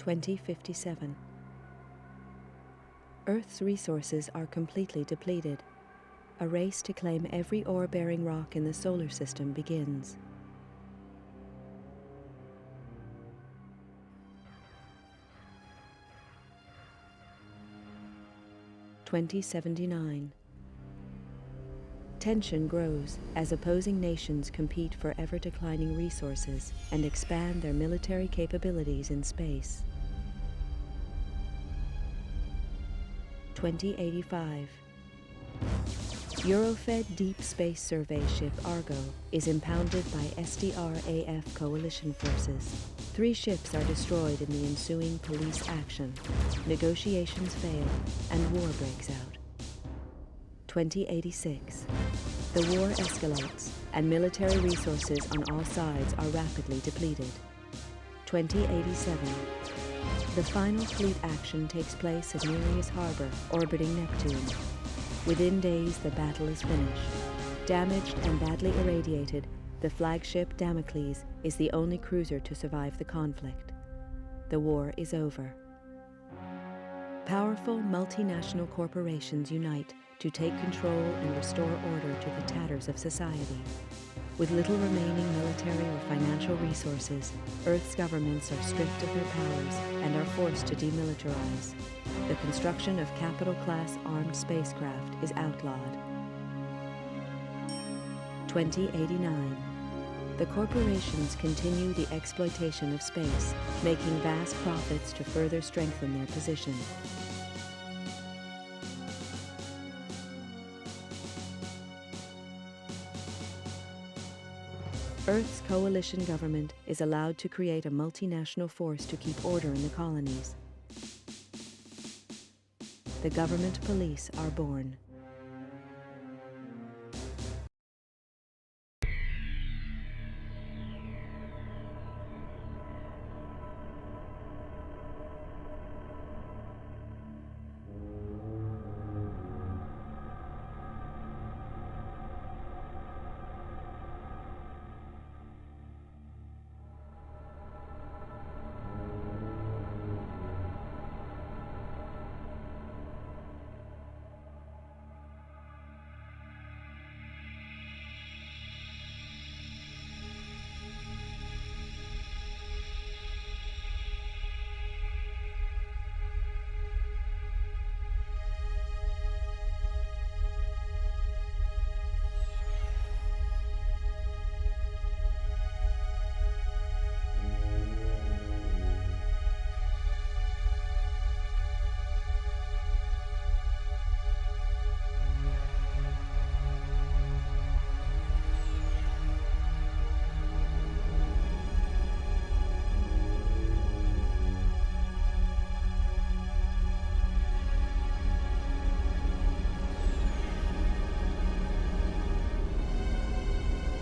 2057. Earth's resources are completely depleted. A race to claim every ore-bearing rock in the solar system begins. 2079. Tension grows as opposing nations compete for ever-declining resources and expand their military capabilities in space. 2085. Eurofed Deep Space Survey ship Argo is impounded by SDR-AF coalition forces. 3 ships are destroyed in the ensuing police action. Negotiations fail and war breaks out. 2086. The war escalates and military resources on all sides are rapidly depleted. 2087. The final fleet action takes place at Nereus Harbor, orbiting Neptune. Within days, the battle is finished. Damaged and badly irradiated, the flagship Damocles is the only cruiser to survive the conflict. The war is over. Powerful multinational corporations unite to take control and restore order to the tatters of society. With little remaining military or financial resources, Earth's governments are stripped of their powers and are forced to demilitarize. The construction of capital-class armed spacecraft is outlawed. 2089. The corporations continue the exploitation of space, making vast profits to further strengthen their position. Earth's coalition government is allowed to create a multinational force to keep order in the colonies. The government police are born.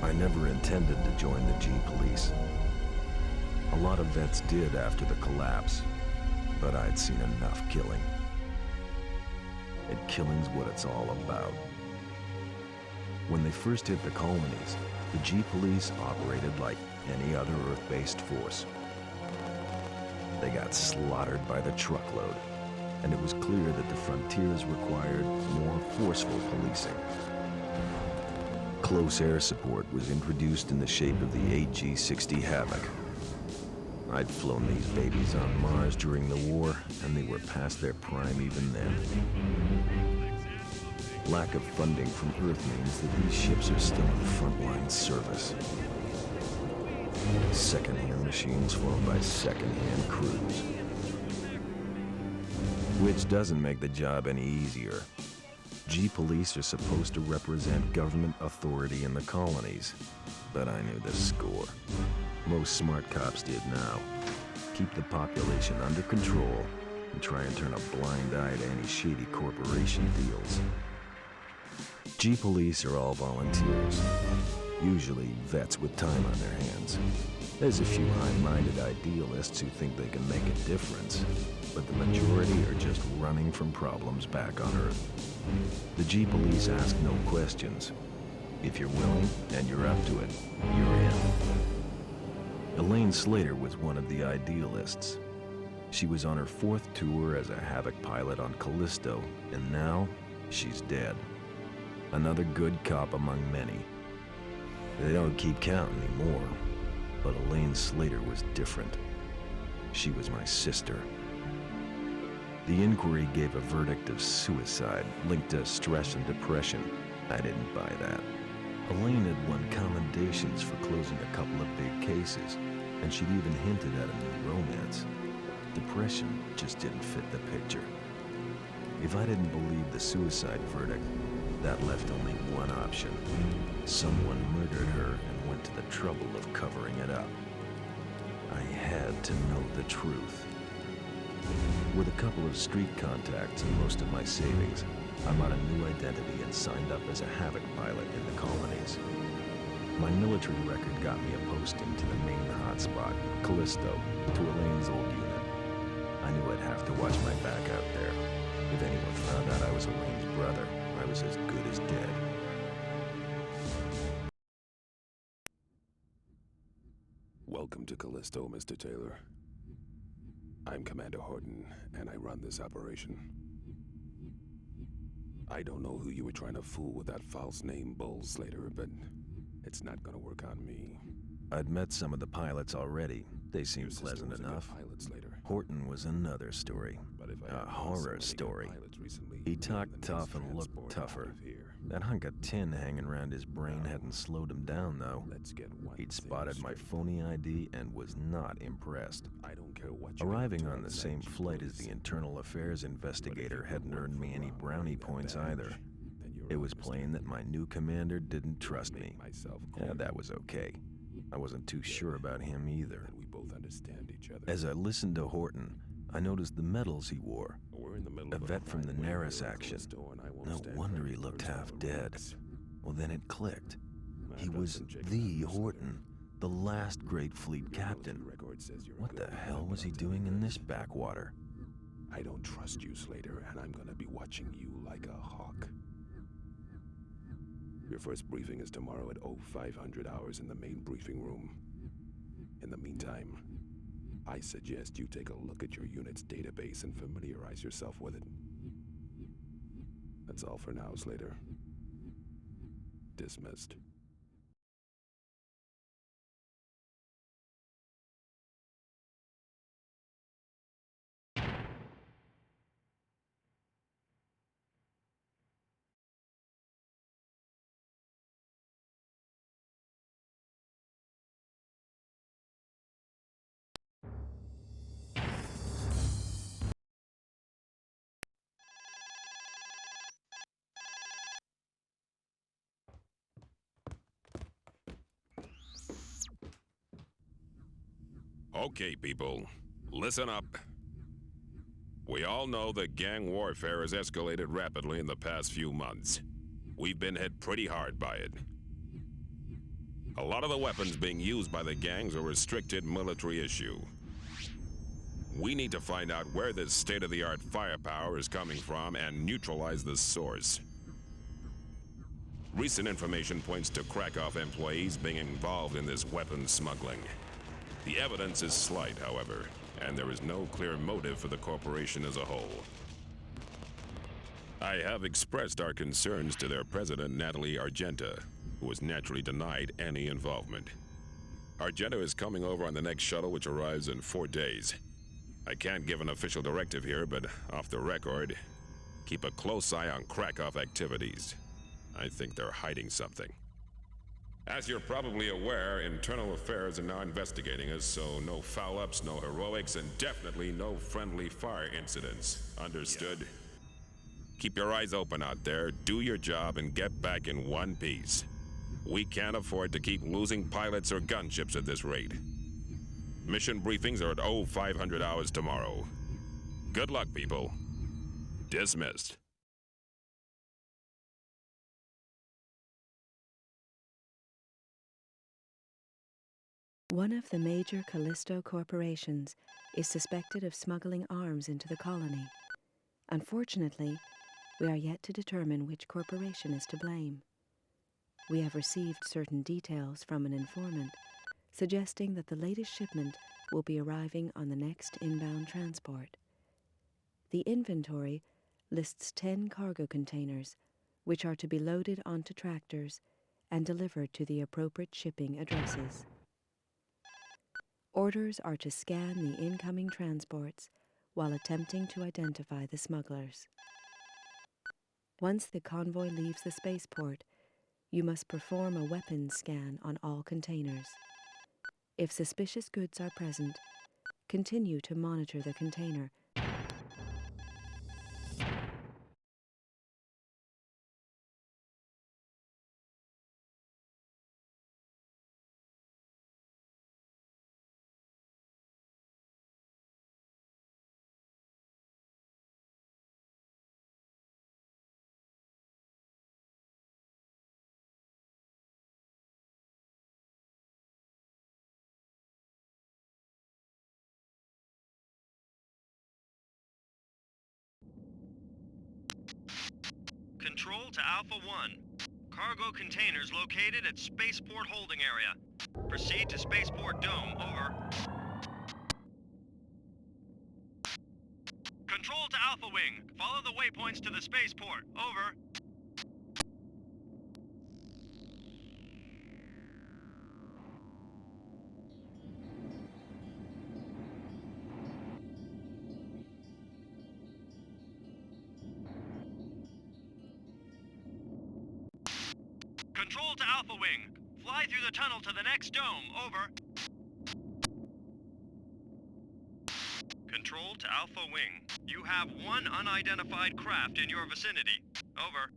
I never intended to join the G-Police. A lot of vets did after the collapse, but I'd seen enough killing. And killing's what it's all about. When they first hit the colonies, the G-Police operated like any other Earth-based force. They got slaughtered by the truckload, and it was clear that the frontiers required more forceful policing. Close air support was introduced in the shape of the AG-60 Havoc. I'd flown these babies on Mars during the war, and they were past their prime even then. Lack of funding from Earth means that these ships are still in frontline service. Second-hand machines flown by second-hand crews. Which doesn't make the job any easier. G-Police are supposed to represent government authority in the colonies, but I knew the score. Most smart cops did now. Keep the population under control and try and turn a blind eye to any shady corporation deals. G-Police are all volunteers, usually vets with time on their hands. There's a few high-minded idealists who think they can make a difference, but the majority are just running from problems back on Earth. The G-Police ask no questions. If you're willing and you're up to it, you're in. Elaine Slater was one of the idealists. She was on her 4th tour as a Havoc pilot on Callisto, and now she's dead. Another good cop among many. They don't keep count anymore, but Elaine Slater was different. She was my sister. The inquiry gave a verdict of suicide linked to stress and depression. I didn't buy that. Elaine had won commendations for closing a couple of big cases, and she'd even hinted at a new romance. Depression just didn't fit the picture. If I didn't believe the suicide verdict, that left only one option. Someone murdered her and went to the trouble of covering it up. I had to know the truth. With a couple of street contacts and most of my savings, I bought a new identity and signed up as a Havoc pilot in the colonies. My military record got me a posting to the main hotspot, Callisto, to Elaine's old unit. I knew I'd have to watch my back out there. If anyone found out I was Elaine's brother, I was as good as dead. Welcome to Callisto, Mr. Taylor. I'm Commander Horton, and I run this operation. I don't know who you were trying to fool with that false name, Bull Slater, but it's not gonna work on me. I'd met some of the pilots already. They seemed pleasant enough. Horton was another story. A horror story. He talked tough and looked tougher. That hunk of tin hanging around his brain hadn't slowed him down, though. He'd spotted my phony ID and was not impressed. Arriving on the same flight as the internal affairs investigator hadn't earned me any brownie points either. It was plain that my new commander didn't trust me. Yeah, that was okay. I wasn't too sure about him either. As I listened to Horton, I noticed the medals he wore. A vet from the Neris action. No wonder he looked half dead. Well, then it clicked. He was the Horton, the last great fleet captain. What the hell was he doing in this backwater? I don't trust you, Slater, and I'm gonna be watching you like a hawk. Your first briefing is tomorrow at 0500 hours in the main briefing room. In the meantime, I suggest you take a look at your unit's database and familiarize yourself with it. That's all for now, Slater. Dismissed. Okay, people, listen up. We all know that gang warfare has escalated rapidly in the past few months. We've been hit pretty hard by it. A lot of the weapons being used by the gangs are a restricted military issue. We need to find out where this state-of-the-art firepower is coming from and neutralize the source. Recent information points to Krakow employees being involved in this weapons smuggling. The evidence is slight, however, and there is no clear motive for the corporation as a whole. I have expressed our concerns to their president, Natalie Argenta, who was naturally denied any involvement. Argenta is coming over on the next shuttle, which arrives in 4 days. I can't give an official directive here, but off the record, keep a close eye on Krakow activities. I think they're hiding something. As you're probably aware, Internal Affairs are now investigating us, so no foul-ups, no heroics, and definitely no friendly fire incidents. Understood? Yeah. Keep your eyes open out there, do your job, and get back in one piece. We can't afford to keep losing pilots or gunships at this rate. Mission briefings are at 0500 hours tomorrow. Good luck, people. Dismissed. One of the major Callisto corporations is suspected of smuggling arms into the colony. Unfortunately, we are yet to determine which corporation is to blame. We have received certain details from an informant suggesting that the latest shipment will be arriving on the next inbound transport. The inventory lists 10 cargo containers, which are to be loaded onto tractors and delivered to the appropriate shipping addresses. Orders are to scan the incoming transports while attempting to identify the smugglers. Once the convoy leaves the spaceport, you must perform a weapons scan on all containers. If suspicious goods are present, continue to monitor the container. Control to Alpha 1. Cargo containers located at Spaceport Holding Area. Proceed to Spaceport Dome, over. Control to Alpha Wing. Follow the waypoints to the spaceport, over. Control to Alpha Wing. Fly through the tunnel to the next dome, over. Control to Alpha Wing. You have one unidentified craft in your vicinity, over.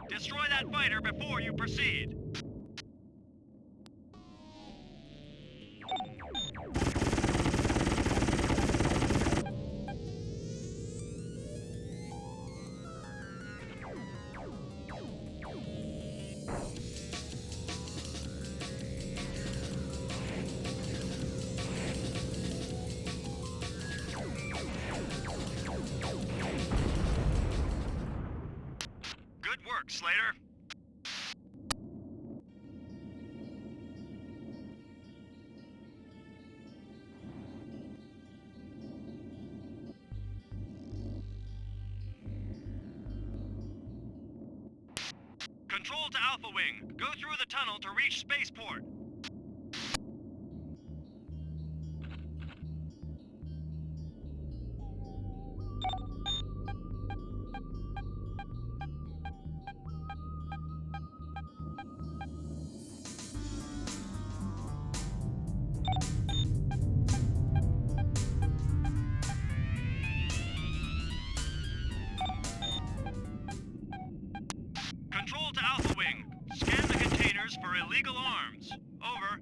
Destroy that fighter before you proceed. Good work, Slater. Control to Alpha Wing. Go through the tunnel to reach Spaceport. Control to Alpha Wing. Scan the containers for illegal arms. Over.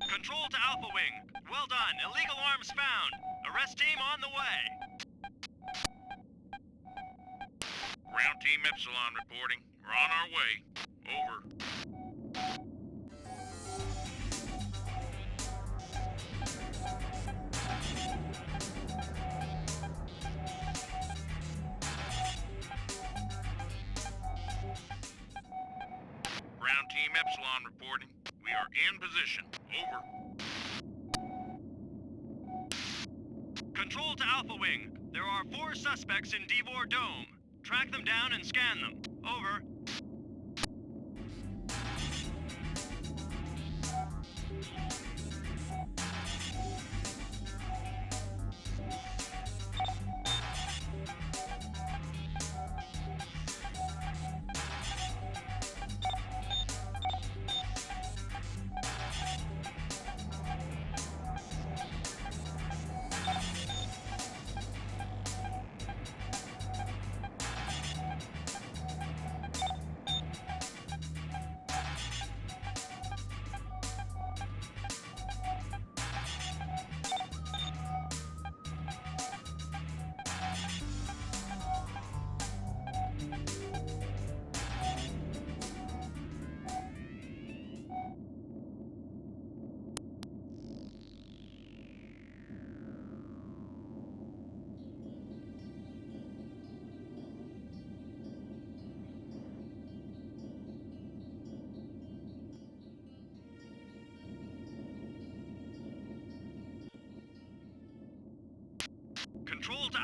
Control to Alpha Wing. Well done. Illegal arms found. Arrest team on the way. Ground Team Epsilon reporting. We're on our way. Over. Ground Team Epsilon reporting. We are in position. Over. Control to Alpha Wing. There are 4 suspects in D4 Dome. Track them down and scan them. Over.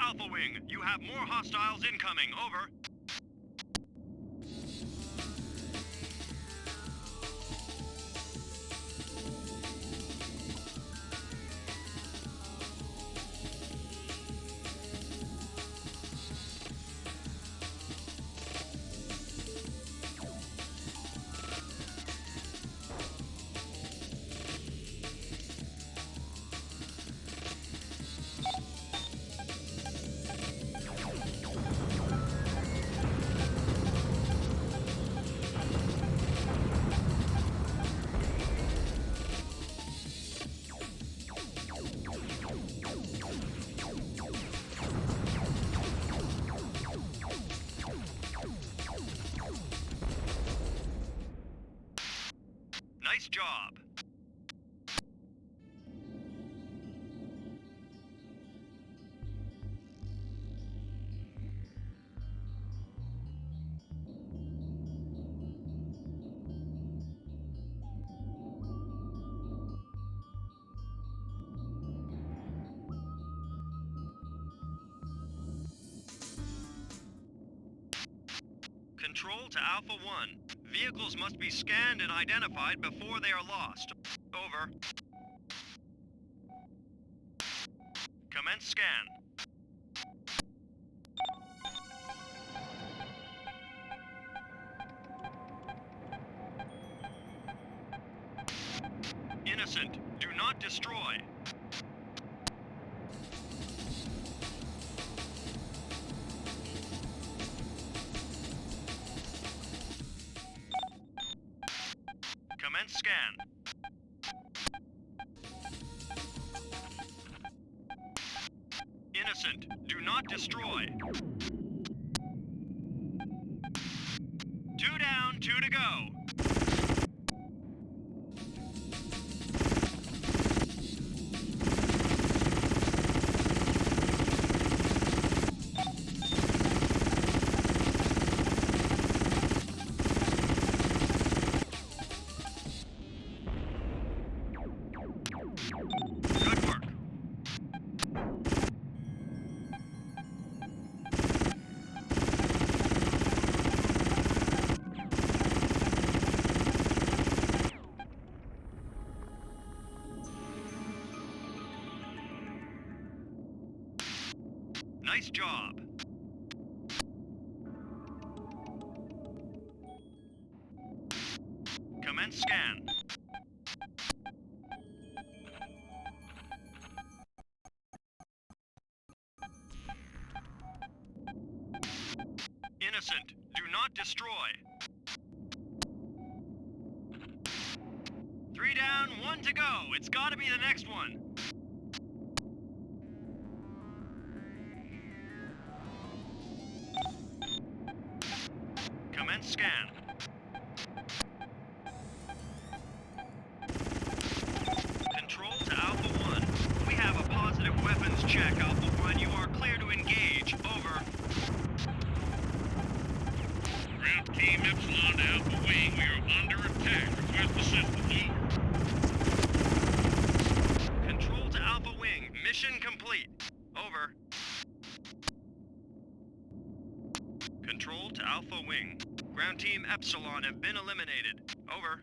Alpha Wing. You have more hostiles incoming. Over. Nice job. Control to Alpha 1. Vehicles must be scanned and identified before they are lost. Over. Commence scan. Innocent, do not destroy. Commence scan. Innocent, do not destroy. 2 down, 2 to go. Good work. Nice job. Commence scan. Innocent, do not destroy. 3 down, 1 to go. It's gotta be the next one. Commence scan. Control to Alpha 1. We have a positive weapons check, Alpha 1. You are clear to engage. Over. Ground Team Epsilon to Alpha Wing. We are under attack. Request assistance. Over. Control to Alpha Wing. Mission complete. Over. Control to Alpha Wing. Ground Team Epsilon have been eliminated. Over.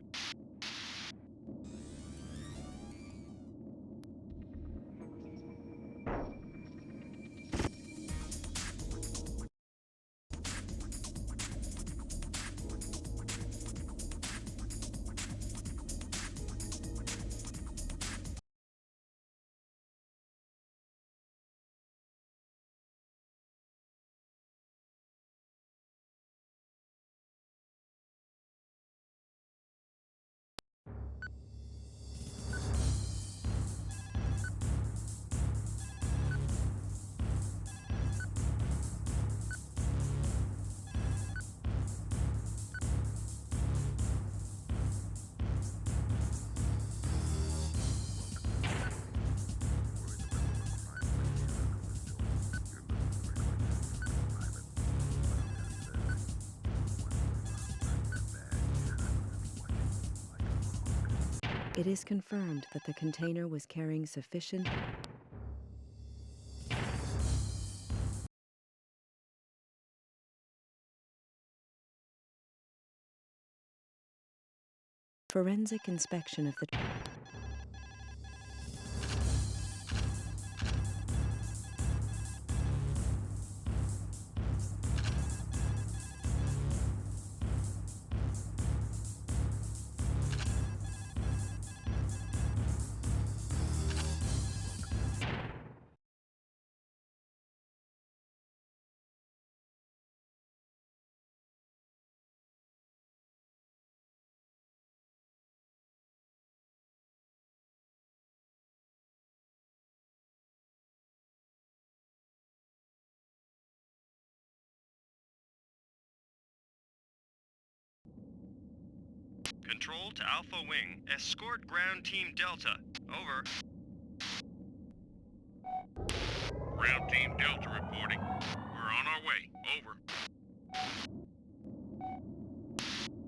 It is confirmed that the container was carrying sufficient forensic inspection of the... Control to Alpha Wing. Escort Ground Team Delta. Over. Ground Team Delta reporting. We're on our way. Over.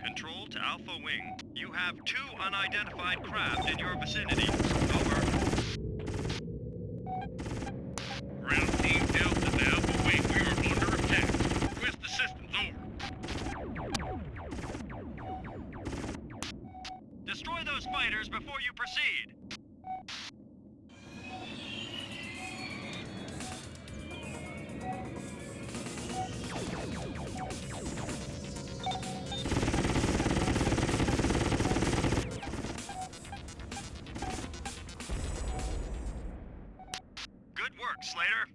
Control to Alpha Wing. You have 2 unidentified craft in your vicinity. Over. Ground Team Delta to Alpha Wing. We are under attack. Request assistance. Over. Destroy those fighters before you proceed. Good work, Slater.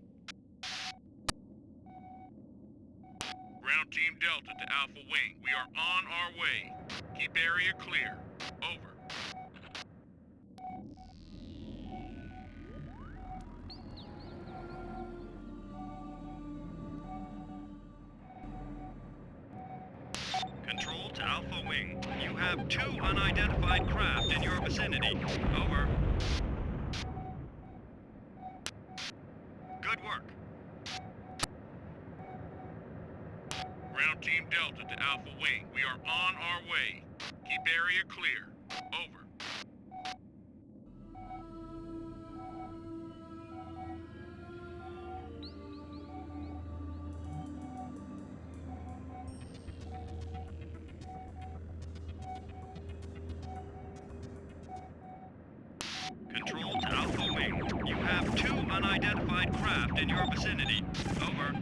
Ground Team Delta to Alpha Wing. We are on our way. Keep area clear. Over. Control to Alpha Wing. You have 2 unidentified craft in your vicinity. Over. Good work. Ground Team Delta to Alpha Wing. We are on our way. Keep area clear. Over. Control to Alpha Wing. You have 2 unidentified craft in your vicinity. Over.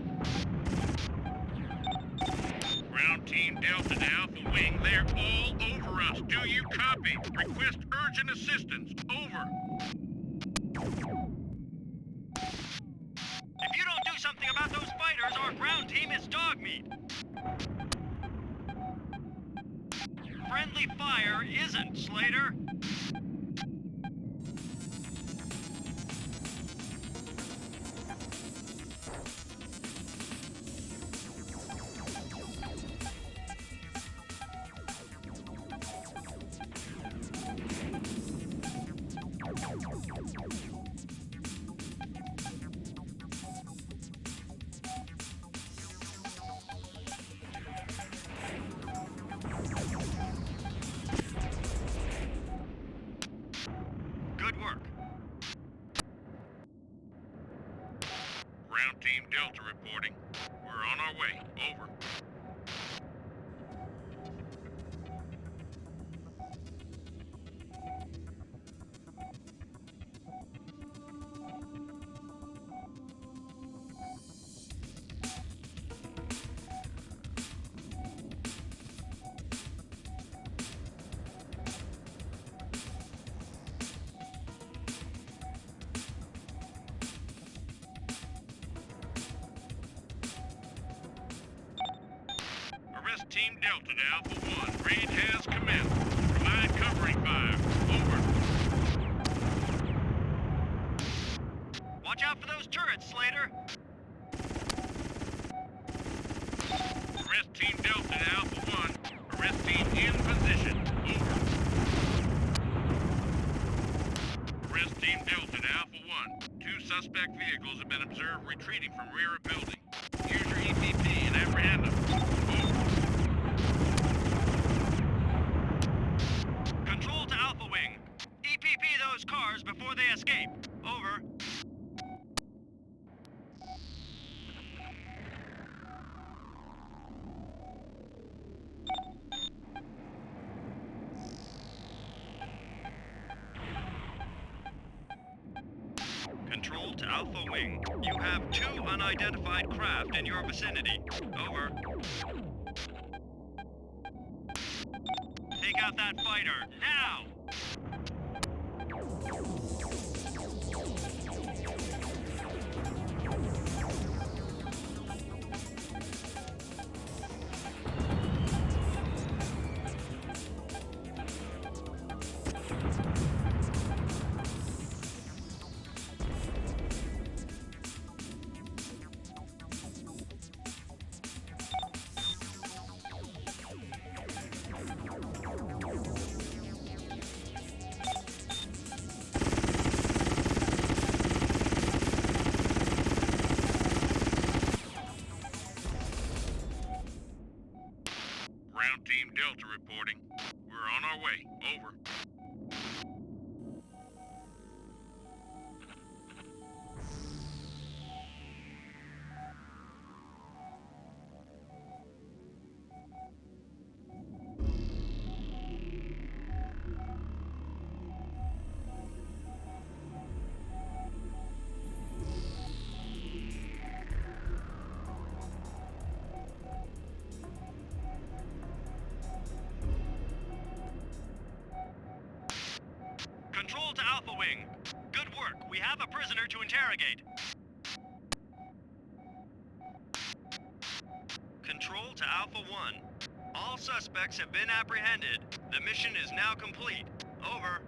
Ground Team Delta to Alpha Wing. They're all over us. Do you copy? Request urgent assistance. Over. If you don't do something about those fighters, our ground team is dog meat. Friendly fire isn't, Slater. Good work. Ground Team Delta reporting. We're on our way. Over. Arrest Team Delta to Alpha 1. Raid has commenced. Provide covering fire. Over. Watch out for those turrets, Slater. Arrest Team Delta to Alpha 1. Arrest team in position. Over. Arrest Team Delta to Alpha 1. 2 suspect vehicles have been observed retreating from rear of building. Use your EPP and apprehend them. Over. Control to Alpha Wing. EPP those cars before they escape. Over. Alpha Wing. You have 2 unidentified craft in your vicinity. Over. Take out that fighter, now! Ground Team Delta reporting. We're on our way. Over. Control to Alpha Wing. Good work. We have a prisoner to interrogate. Control to Alpha 1. All suspects have been apprehended. The mission is now complete. Over.